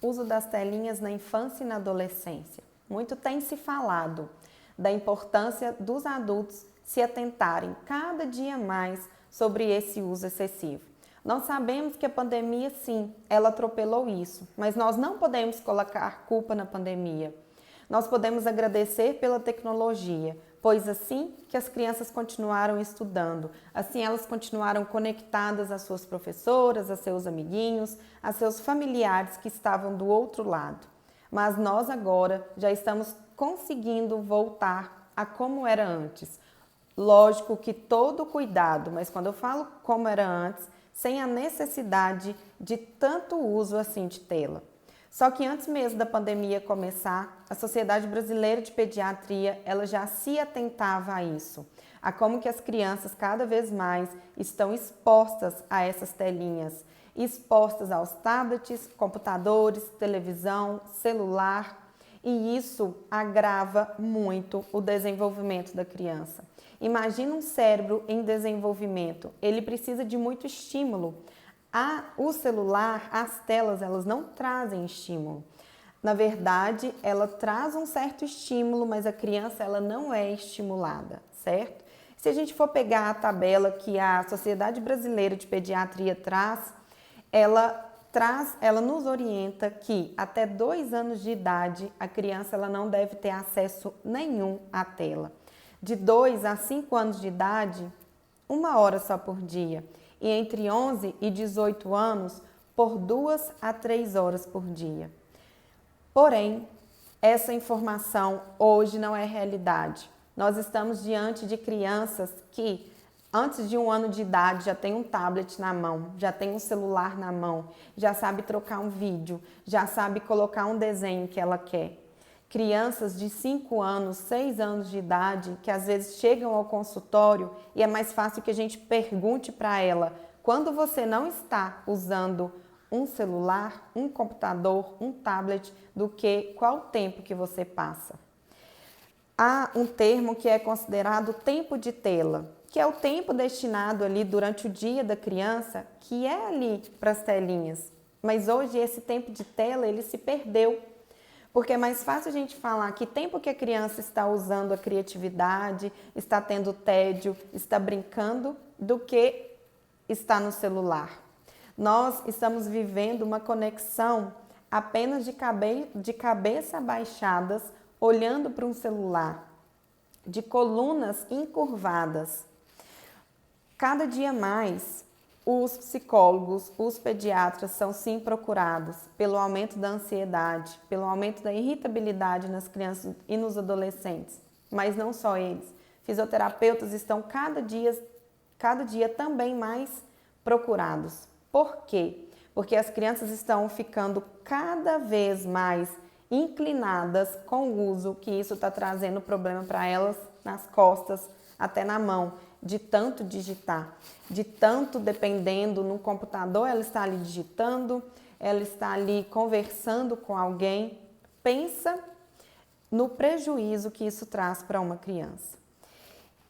uso das telinhas na infância e na adolescência. Muito tem se falado da importância dos adultos se atentarem cada dia mais sobre esse uso excessivo. Nós sabemos que a pandemia, sim, ela atropelou isso, mas nós não podemos colocar culpa na pandemia. Nós podemos agradecer pela tecnologia, pois assim que as crianças continuaram estudando, assim elas continuaram conectadas às suas professoras, a seus amiguinhos, a seus familiares que estavam do outro lado. Mas nós agora já estamos conseguindo voltar a como era antes. Lógico que todo cuidado, mas quando eu falo como era antes, sem a necessidade de tanto uso assim de tela. Só que antes mesmo da pandemia começar, a Sociedade Brasileira de Pediatria, ela já se atentava a isso, a como que as crianças cada vez mais estão expostas a essas telinhas, expostas aos tablets, computadores, televisão, celular, e isso agrava muito o desenvolvimento da criança. Imagina um cérebro em desenvolvimento, ele precisa de muito estímulo. O celular, as telas, elas não trazem estímulo. Na verdade, ela traz um certo estímulo, mas a criança ela não é estimulada, certo? Se a gente for pegar a tabela que a Sociedade Brasileira de Pediatria ela nos orienta que até 2 anos de idade a criança ela não deve ter acesso nenhum à tela. De 2 a 5 anos de idade, 1 hora só por dia. E entre 11 e 18 anos, por 2 a 3 horas por dia. Porém, essa informação hoje não é realidade. Nós estamos diante de crianças que, antes de 1 ano de idade, já tem um tablet na mão, já tem um celular na mão, já sabe trocar um vídeo, já sabe colocar um desenho que ela quer. Crianças de 5 anos, 6 anos de idade, que às vezes chegam ao consultório e é mais fácil que a gente pergunte para ela, quando você não está usando um celular, um computador, um tablet, do que qual o tempo que você passa. Há um termo que é considerado tempo de tela, que é o tempo destinado ali durante o dia da criança, que é ali para as telinhas. Mas hoje esse tempo de tela, ele se perdeu. Porque é mais fácil a gente falar que tempo que a criança está usando a criatividade, está tendo tédio, está brincando, do que está no celular. Nós estamos vivendo uma conexão apenas de cabeça baixadas, olhando para um celular, de colunas encurvadas. Cada dia mais, os psicólogos, os pediatras são sim procurados pelo aumento da ansiedade, pelo aumento da irritabilidade nas crianças e nos adolescentes. Mas não só eles. Fisioterapeutas estão cada dia também mais procurados. Por quê? Porque as crianças estão ficando cada vez mais inclinadas com o uso, que isso está trazendo problema para elas nas costas, até na mão, de tanto digitar, de tanto dependendo no computador, ela está ali digitando, ela está ali conversando com alguém. Pensa no prejuízo que isso traz para uma criança.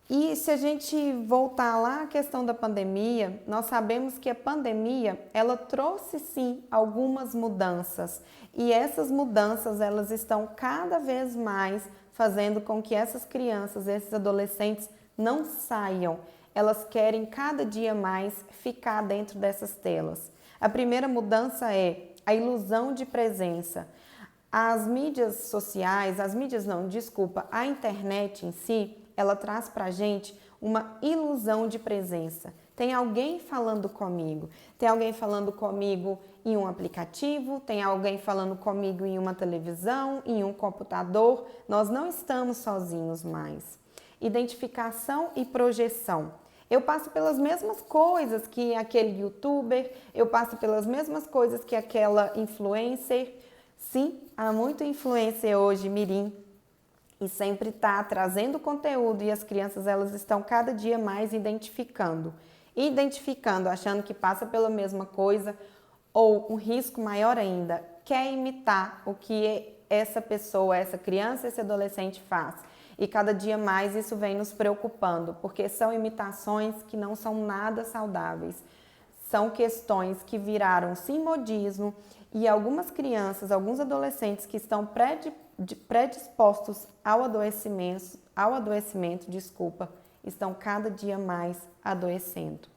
E se a gente voltar lá à questão da pandemia, nós sabemos que a pandemia, ela trouxe sim algumas mudanças. E essas mudanças, elas estão cada vez mais fazendo com que essas crianças, esses adolescentes não saiam. Elas querem cada dia mais ficar dentro dessas telas. A primeira mudança é a ilusão de presença. As mídias sociais, a internet em si, ela traz pra gente uma ilusão de presença. Tem alguém falando comigo, tem alguém falando comigo em um aplicativo, tem alguém falando comigo em uma televisão, em um computador. Nós não estamos sozinhos mais. Identificação e projeção. Eu passo pelas mesmas coisas que aquele youtuber, eu passo pelas mesmas coisas que aquela influencer. Sim, há muito influencer hoje, mirim, e sempre está trazendo conteúdo e as crianças elas estão cada dia mais identificando, achando que passa pela mesma coisa ou um risco maior ainda, quer imitar o que essa pessoa, essa criança, esse adolescente faz. E cada dia mais isso vem nos preocupando, porque são imitações que não são nada saudáveis. São questões que viraram sim modismo E algumas crianças, alguns adolescentes que estão predispostos ao adoecimento, estão cada dia mais adoecendo.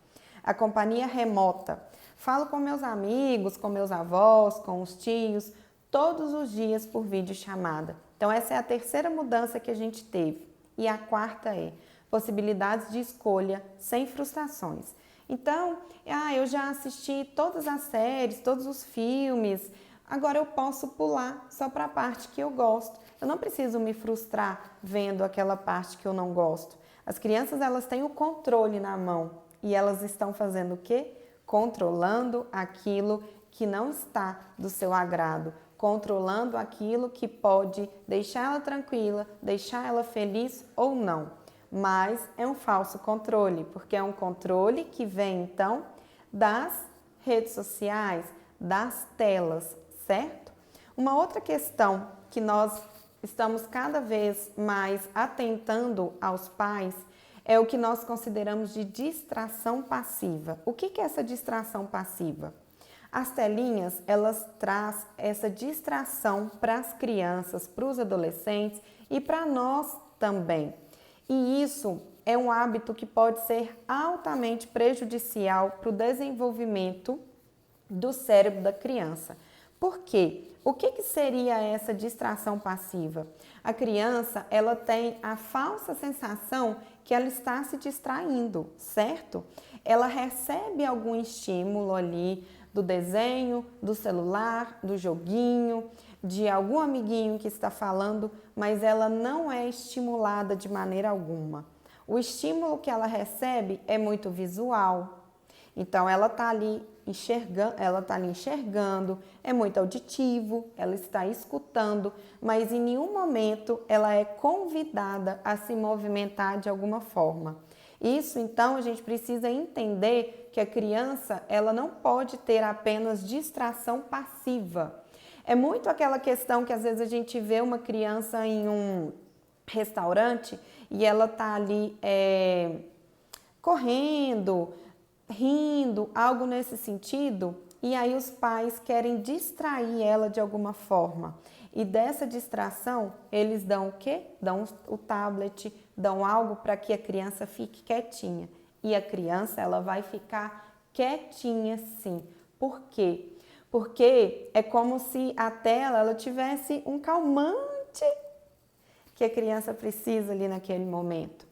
A companhia remota. Falo com meus amigos, com meus avós, com os tios, todos os dias por videochamada. Então essa é a terceira mudança que a gente teve. E a quarta é possibilidades de escolha sem frustrações. Então, eu já assisti todas as séries, todos os filmes, agora eu posso pular só para a parte que eu gosto. Eu não preciso me frustrar vendo aquela parte que eu não gosto. As crianças, elas têm o controle na mão e elas estão fazendo o quê? Controlando aquilo que não está do seu agrado, controlando aquilo que pode deixar ela tranquila, deixar ela feliz ou não. Mas é um falso controle, porque é um controle que vem então das redes sociais, das telas, certo? Uma outra questão que nós estamos cada vez mais atentando aos pais é o que nós consideramos de distração passiva. O que é essa distração passiva? As telinhas, elas trazem essa distração para as crianças, para os adolescentes e para nós também. E isso é um hábito que pode ser altamente prejudicial para o desenvolvimento do cérebro da criança. Por quê? O que seria essa distração passiva? A criança, ela tem a falsa sensação que ela está se distraindo, certo? Ela recebe algum estímulo ali do desenho, do celular, do joguinho, de algum amiguinho que está falando, mas ela não é estimulada de maneira alguma. O estímulo que ela recebe é muito visual. Então ela está ali enxergando, é muito auditivo, ela está escutando, mas em nenhum momento ela é convidada a se movimentar de alguma forma. Isso, então, a gente precisa entender que a criança, ela não pode ter apenas distração passiva. É muito aquela questão que às vezes a gente vê uma criança em um restaurante e ela tá ali correndo, rindo, algo nesse sentido, e aí os pais querem distrair ela de alguma forma. E dessa distração, eles dão o quê? Dão o tablet, dão algo para que a criança fique quietinha. E a criança, ela vai ficar quietinha sim. Por quê? Porque é como se a tela ela tivesse um calmante que a criança precisa ali naquele momento.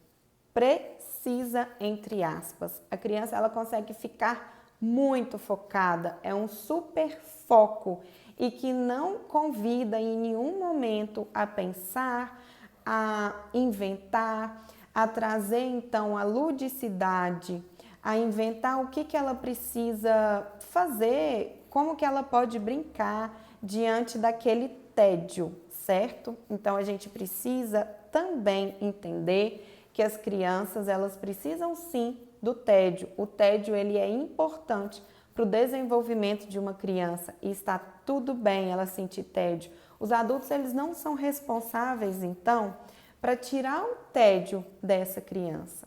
Precisa, entre aspas. A criança ela consegue ficar muito focada, é um super foco e que não convida em nenhum momento a pensar, a inventar, a trazer então a ludicidade, a inventar o que ela precisa fazer, como que ela pode brincar diante daquele tédio, certo? Então a gente precisa também entender que as crianças elas precisam sim do tédio. O tédio ele é importante para o desenvolvimento de uma criança e está tudo bem ela sentir tédio. Os adultos eles não são responsáveis então para tirar o tédio dessa criança.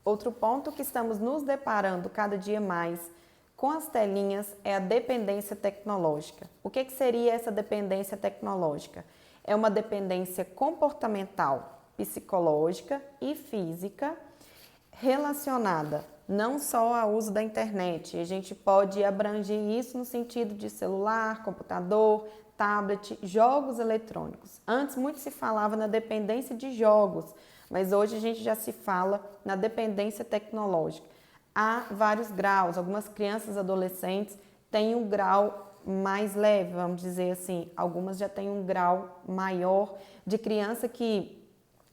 Outro ponto que estamos nos deparando cada dia mais com as telinhas é a dependência tecnológica. O que seria essa dependência tecnológica? É uma dependência comportamental, psicológica e física relacionada não só ao uso da internet. A gente pode abranger isso no sentido de celular, computador, tablet, jogos eletrônicos. Antes muito se falava na dependência de jogos, mas hoje a gente já se fala na dependência tecnológica. Há vários graus, algumas crianças e adolescentes têm um grau mais leve, vamos dizer assim, algumas já têm um grau maior de criança que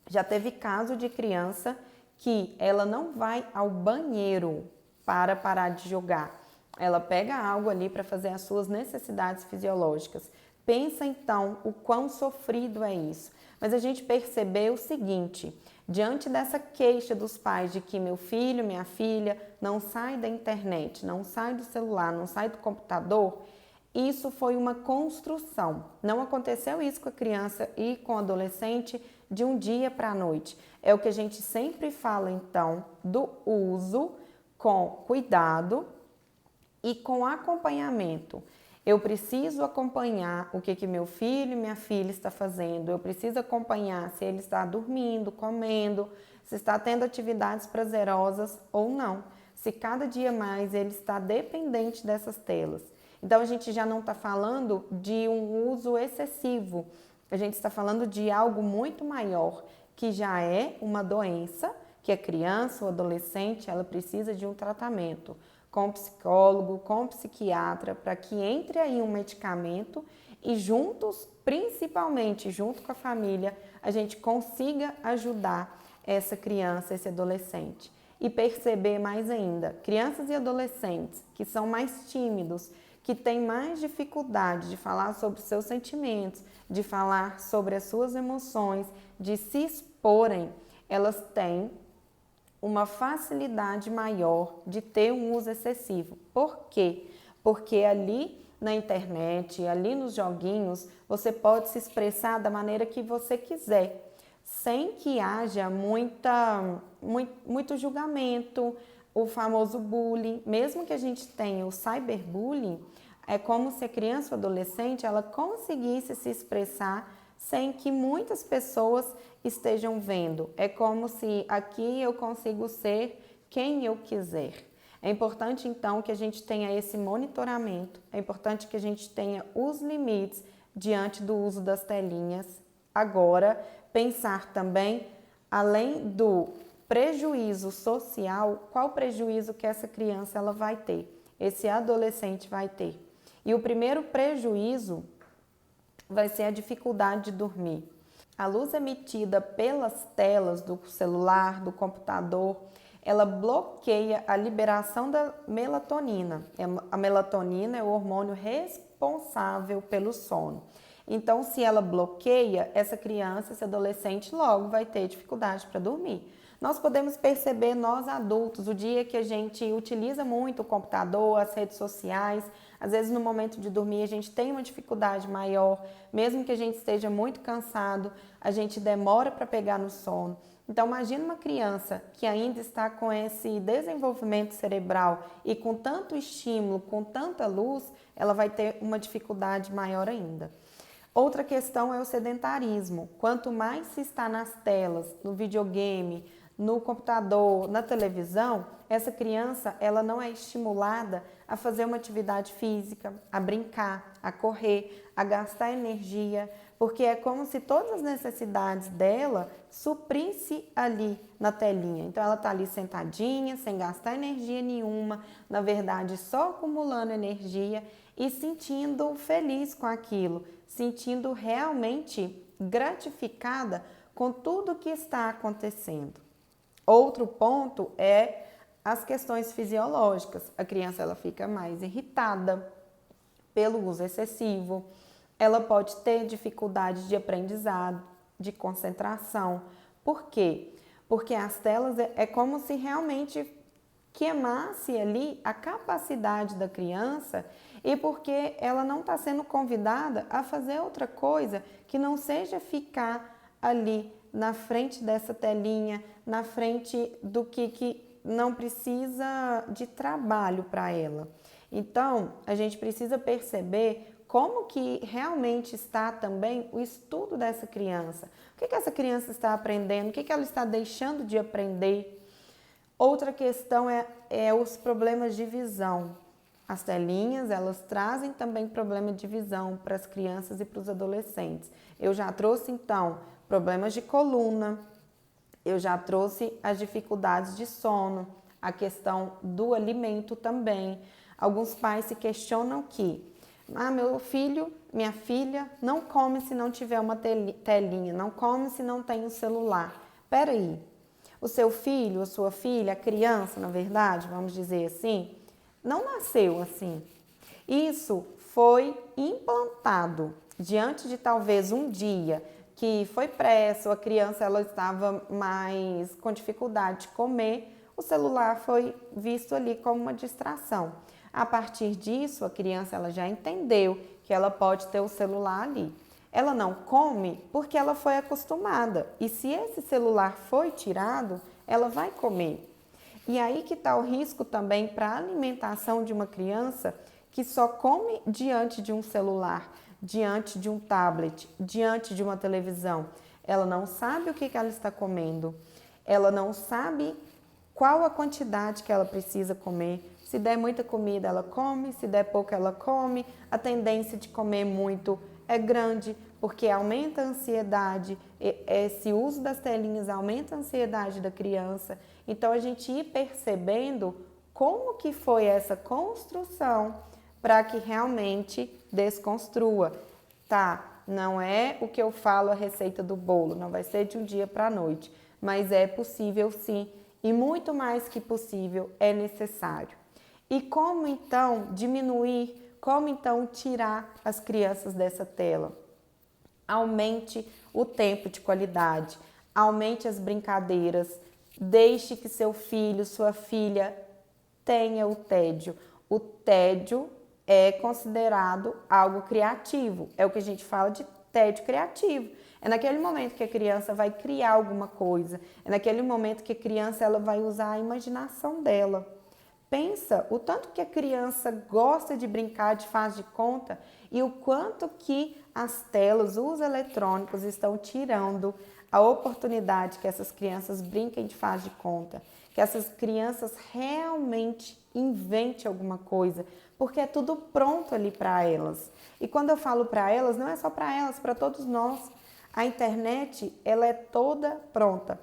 já teve caso de criança que ela não vai ao banheiro para parar de jogar. Ela pega algo ali para fazer as suas necessidades fisiológicas. Pensa então o quão sofrido é isso. Mas a gente percebeu o seguinte, diante dessa queixa dos pais de que meu filho, minha filha não sai da internet, não sai do celular, não sai do computador, isso foi uma construção. Não aconteceu isso com a criança e com o adolescente de um dia para a noite. É o que a gente sempre fala, então, do uso com cuidado e com acompanhamento. Eu preciso acompanhar o que meu filho e minha filha está fazendo. Eu preciso acompanhar se ele está dormindo, comendo, se está tendo atividades prazerosas ou não. Se cada dia mais ele está dependente dessas telas. Então, a gente já não está falando de um uso excessivo. A gente está falando de algo muito maior, que já é uma doença, que a criança ou adolescente ela precisa de um tratamento com psicólogo, com psiquiatra, para que entre aí um medicamento e juntos, principalmente junto com a família, a gente consiga ajudar essa criança, esse adolescente. E perceber mais ainda, crianças e adolescentes que são mais tímidos, que têm mais dificuldade de falar sobre seus sentimentos, de falar sobre as suas emoções, de se exporem, elas têm uma facilidade maior de ter um uso excessivo. Por quê? Porque ali na internet, ali nos joguinhos, você pode se expressar da maneira que você quiser, sem que haja muito julgamento, o famoso bullying. Mesmo que a gente tenha o cyberbullying, é como se a criança ou adolescente ela conseguisse se expressar sem que muitas pessoas estejam vendo. É como se aqui eu consigo ser quem eu quiser. É importante então que a gente tenha esse monitoramento, é importante que a gente tenha os limites diante do uso das telinhas. Agora, pensar também, além do prejuízo social, qual prejuízo que essa criança ela vai ter, esse adolescente vai ter. E o primeiro prejuízo vai ser a dificuldade de dormir. A luz emitida pelas telas do celular, do computador, ela bloqueia a liberação da melatonina. A melatonina é o hormônio responsável pelo sono. Então, se ela bloqueia, essa criança, esse adolescente logo vai ter dificuldade para dormir. Nós podemos perceber, nós adultos, o dia que a gente utiliza muito o computador, as redes sociais, às vezes no momento de dormir a gente tem uma dificuldade maior, mesmo que a gente esteja muito cansado, a gente demora para pegar no sono. Então imagina uma criança que ainda está com esse desenvolvimento cerebral e com tanto estímulo, com tanta luz, ela vai ter uma dificuldade maior ainda. Outra questão é o sedentarismo. Quanto mais se está nas telas, no videogame, no computador, na televisão, essa criança ela não é estimulada a fazer uma atividade física, a brincar, a correr, a gastar energia, porque é como se todas as necessidades dela suprisse ali na telinha. Então ela está ali sentadinha, sem gastar energia nenhuma, na verdade só acumulando energia e sentindo feliz com aquilo, sentindo realmente gratificada com tudo que está acontecendo. Outro ponto é as questões fisiológicas. A criança ela fica mais irritada pelo uso excessivo, ela pode ter dificuldade de aprendizado, de concentração. Por quê? Porque as telas é como se realmente queimasse ali a capacidade da criança e porque ela não está sendo convidada a fazer outra coisa que não seja ficar ali na frente dessa telinha, na frente do que não precisa de trabalho para ela. Então, a gente precisa perceber como que realmente está também o estudo dessa criança. O que essa criança está aprendendo, o que ela está deixando de aprender. Outra questão é os problemas de visão. As telinhas, elas trazem também problema de visão para as crianças e para os adolescentes. Eu já trouxe, então, problemas de coluna, eu já trouxe as dificuldades de sono, a questão do alimento também. Alguns pais se questionam que, meu filho, minha filha não come se não tiver uma telinha, não come se não tem um celular. Peraí, o seu filho, a sua filha, a criança, na verdade, vamos dizer assim, não nasceu assim. Isso foi implantado diante de talvez um dia que foi pressa, a criança ela estava mais com dificuldade de comer, o celular foi visto ali como uma distração. A partir disso, a criança ela já entendeu que ela pode ter o celular ali. Ela não come porque ela foi acostumada. E se esse celular foi tirado, ela vai comer. E aí que está o risco também para a alimentação de uma criança que só come diante de um celular, diante de um tablet, diante de uma televisão. Ela não sabe o que ela está comendo, ela não sabe qual a quantidade que ela precisa comer. Se der muita comida, ela come, se der pouca, ela come. A tendência de comer muito é grande, porque aumenta a ansiedade, esse uso das telinhas aumenta a ansiedade da criança. Então, a gente ir percebendo como que foi essa construção para que realmente desconstrua. Tá, não é o que eu falo a receita do bolo, não vai ser de um dia para a noite, mas é possível sim, e muito mais que possível é necessário. E como então diminuir, como então tirar as crianças dessa tela? Aumente o tempo de qualidade, aumente as brincadeiras, deixe que seu filho, sua filha tenha o tédio. O tédio é considerado algo criativo, é o que a gente fala de tédio criativo. É naquele momento que a criança vai criar alguma coisa, é naquele momento que a criança ela vai usar a imaginação dela. Pensa o tanto que a criança gosta de brincar de faz de conta e o quanto que as telas, os eletrônicos estão tirando a oportunidade que essas crianças brinquem de faz de conta, que essas crianças realmente inventem alguma coisa, porque é tudo pronto ali para elas. E quando eu falo para elas, não é só para elas, para todos nós. A internet, ela é toda pronta.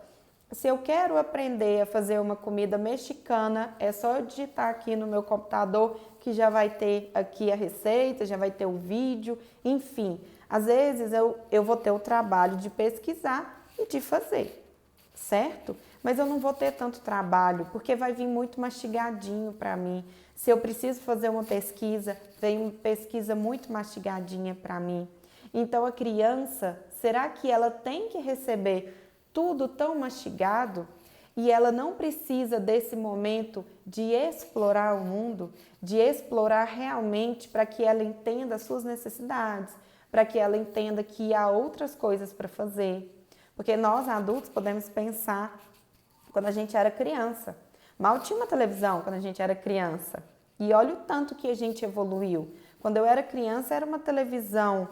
Se eu quero aprender a fazer uma comida mexicana, é só eu digitar aqui no meu computador que já vai ter aqui a receita, já vai ter o vídeo, enfim. Às vezes eu vou ter o trabalho de pesquisar e de fazer, certo? Mas eu não vou ter tanto trabalho, porque vai vir muito mastigadinho para mim. Se eu preciso fazer uma pesquisa, vem uma pesquisa muito mastigadinha para mim. Então a criança, será que ela tem que receber tudo tão mastigado e ela não precisa desse momento de explorar o mundo, de explorar realmente para que ela entenda as suas necessidades, para que ela entenda que há outras coisas para fazer? Porque nós adultos podemos pensar quando a gente era criança. Mal tinha uma televisão quando a gente era criança. E olha o tanto que a gente evoluiu. Quando eu era criança era uma televisão,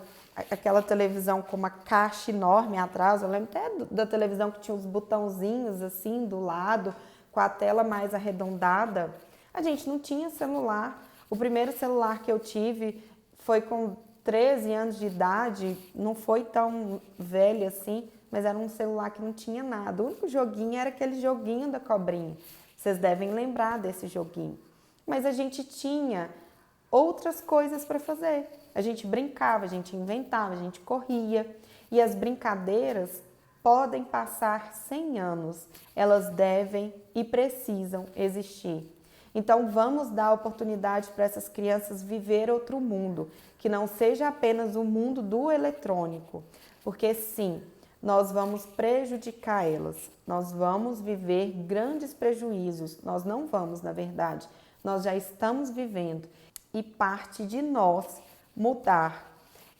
aquela televisão com uma caixa enorme atrás, eu lembro até da televisão que tinha os botãozinhos assim do lado, com a tela mais arredondada. A gente não tinha celular. O primeiro celular que eu tive foi com 13 anos de idade, não foi tão velho assim, mas era um celular que não tinha nada. O único joguinho era aquele joguinho da cobrinha. Vocês devem lembrar desse joguinho. Mas a gente tinha outras coisas para fazer. A gente brincava, a gente inventava, a gente corria. E as brincadeiras podem passar 100 anos. Elas devem e precisam existir. Então vamos dar oportunidade para essas crianças viver outro mundo, que não seja apenas o mundo do eletrônico. Porque sim, nós vamos prejudicar elas, nós vamos viver grandes prejuízos, nós não vamos, na verdade, nós já estamos vivendo e parte de nós mudar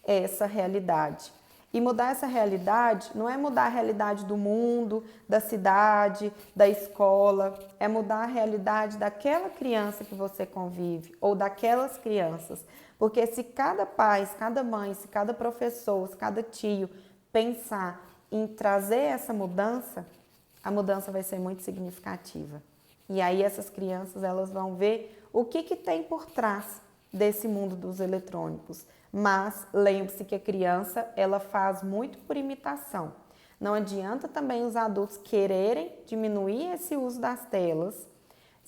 essa realidade. E mudar essa realidade não é mudar a realidade do mundo, da cidade, da escola, é mudar a realidade daquela criança que você convive ou daquelas crianças. Porque se cada pai, se cada mãe, se cada professor, se cada tio pensar em trazer essa mudança, a mudança vai ser muito significativa. E aí essas crianças elas vão ver o que tem por trás desse mundo dos eletrônicos. Mas lembre-se que a criança ela faz muito por imitação. Não adianta também os adultos quererem diminuir esse uso das telas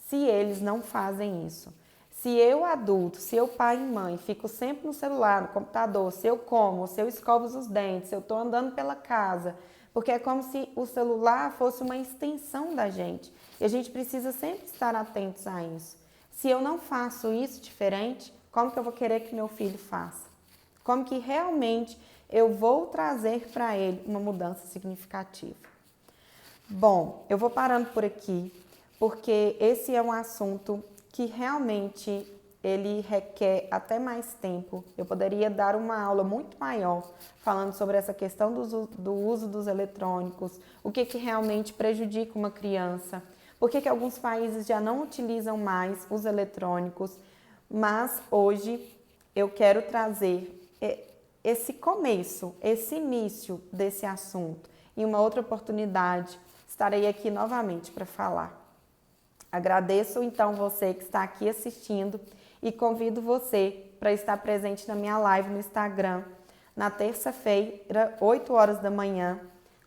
se eles não fazem isso. Se eu adulto, se eu pai e mãe, fico sempre no celular, no computador, se eu como, se eu escovo os dentes, se eu estou andando pela casa, porque é como se o celular fosse uma extensão da gente. E a gente precisa sempre estar atentos a isso. Se eu não faço isso diferente, como que eu vou querer que meu filho faça? Como que realmente eu vou trazer para ele uma mudança significativa? Bom, eu vou parando por aqui, porque esse é um assunto que realmente ele requer até mais tempo. Eu poderia dar uma aula muito maior falando sobre essa questão do uso dos eletrônicos, o que realmente prejudica uma criança, por que alguns países já não utilizam mais os eletrônicos, mas hoje eu quero trazer esse começo, esse início desse assunto. Em uma outra oportunidade, estarei aqui novamente para falar. Agradeço então você que está aqui assistindo e convido você para estar presente na minha live no Instagram, na terça-feira, 8 horas da manhã,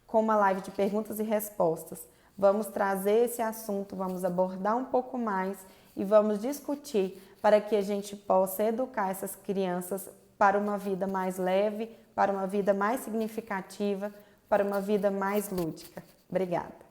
com uma live de perguntas e respostas. Vamos trazer esse assunto, vamos abordar um pouco mais e vamos discutir para que a gente possa educar essas crianças para uma vida mais leve, para uma vida mais significativa, para uma vida mais lúdica. Obrigada.